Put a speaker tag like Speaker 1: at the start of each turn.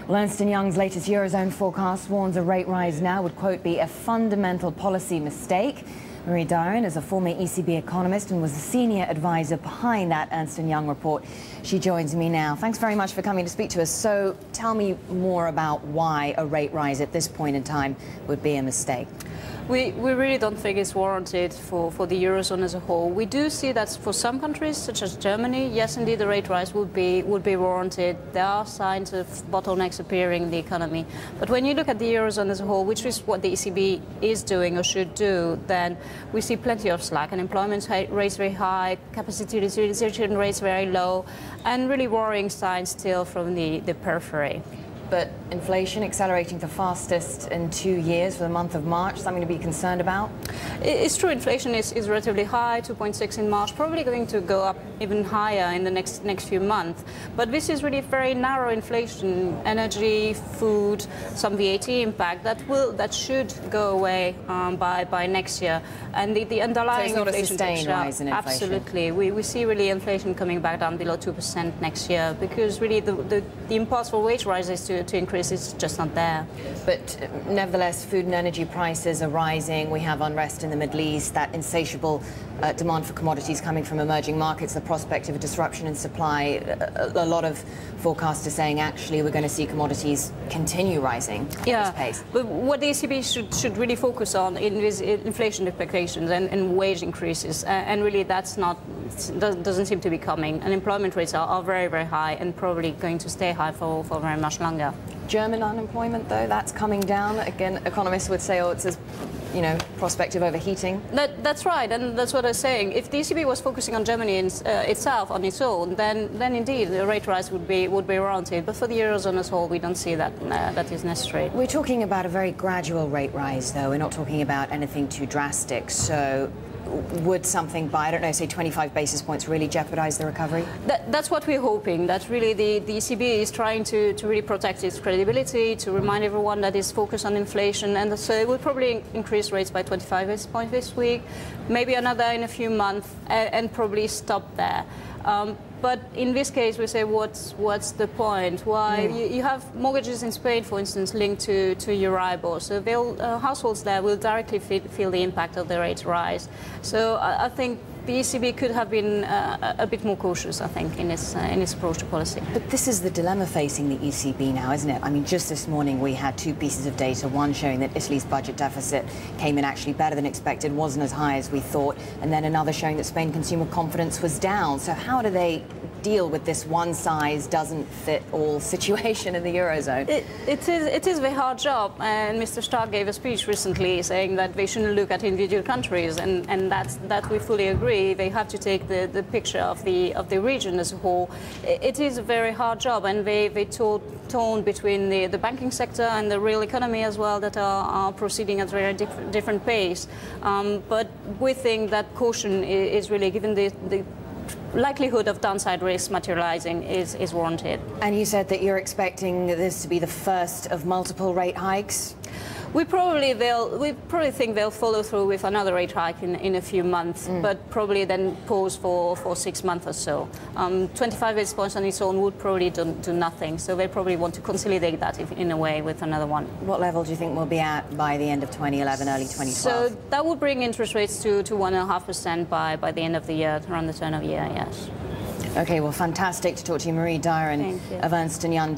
Speaker 1: Well, Ernst Young's latest Eurozone forecast warns a rate rise now would, quote, be a fundamental policy mistake. Maryam Diron is a former ECB economist and was the senior advisor behind that Ernst Young report. She joins me now. Thanks very much for coming to speak to us. So tell me more about why a rate rise at this point in time would be a mistake.
Speaker 2: We really don't think it's warranted for the Eurozone as a whole. We do see that for some countries, such as Germany, yes, indeed, the rate rise would be warranted. There are signs of bottlenecks appearing in the economy. But when you look at the Eurozone as a whole, which is what the ECB is doing or should do, then we see plenty of slack. Unemployment rates very high, capacity utilization rates very low, and really worrying signs still from the periphery.
Speaker 1: But inflation accelerating the fastest in 2 years for the month of March, something to be concerned about?
Speaker 2: It's true, inflation is relatively high, 2.6 in March, probably going to go up even higher in the next few months. But this is really very narrow inflation, energy, food, some VAT impact, that should go away by next year. And the underlying
Speaker 1: so it's not
Speaker 2: inflation
Speaker 1: a sustained rise in inflation.
Speaker 2: Absolutely. We see really inflation coming back down below 2% next year, because really the impulse for wage rises to increase is just not there.
Speaker 1: But nevertheless, food and energy prices are rising. We have unrest in the Middle East, that insatiable demand for commodities coming from emerging markets, the prospect of a disruption in supply. A lot of forecasters saying actually we're going to see commodities continue rising at this pace.
Speaker 2: But what the ECB should really focus on is inflation expectations and wage increases, and really doesn't seem to be coming. Unemployment rates are very, very high and probably going to stay high for very much longer.
Speaker 1: German unemployment, though, that's coming down. Again, economists would say, oh, it's a prospect of overheating.
Speaker 2: That's right, and that's what I'm saying. If the ECB was focusing on Germany itself on its own, then indeed the rate rise would be warranted. But for the Eurozone as a whole, we don't see that that is necessary.
Speaker 1: We're talking about a very gradual rate rise, though. We're not talking about anything too drastic. So would something by, I don't know, say 25 basis points really jeopardize the recovery?
Speaker 2: That's what we're hoping, that really the ECB is trying to really protect its credibility, to remind everyone that it's focused on inflation, and so it will probably increase rates by 25 basis points this week, maybe another in a few months, and probably stop there. But in this case, we say, what's the point? Why you have mortgages in Spain, for instance, linked to Euribor, so households there will directly feel the impact of the rate rise. So I think the ECB could have been a bit more cautious, I think, in its approach to policy.
Speaker 1: But this is the dilemma facing the ECB now, isn't it? I mean, just this morning we had two pieces of data, one showing that Italy's budget deficit came in actually better than expected, wasn't as high as we thought, and then another showing that Spain consumer confidence was down. So how do they deal with this one-size-doesn't-fit-all situation in the Eurozone?
Speaker 2: It is a very hard job, and Mr. Stark gave a speech recently saying that they shouldn't look at individual countries, and that we fully agree. They have to take the picture of the region as a whole. It is a very hard job, and they tone between the banking sector and the real economy as well that are proceeding at a very different pace. But we think that caution is really, given the likelihood of downside risk materializing, is warranted.
Speaker 1: And you said that you're expecting this to be the first of multiple rate hikes?
Speaker 2: We probably think they'll follow through with another rate hike in a few months, but probably then pause for 6 months or so. 25 basis points on its own would probably do nothing, so they probably want to consolidate that in a way with another one.
Speaker 1: What level do you think we'll be at by the end of 2011, early 2012?
Speaker 2: So that would bring interest rates to 1.5% by the end of the year, around the turn of the year, yes.
Speaker 1: Okay, well, fantastic to talk to you, Maryam Nemazee of Ernst Young.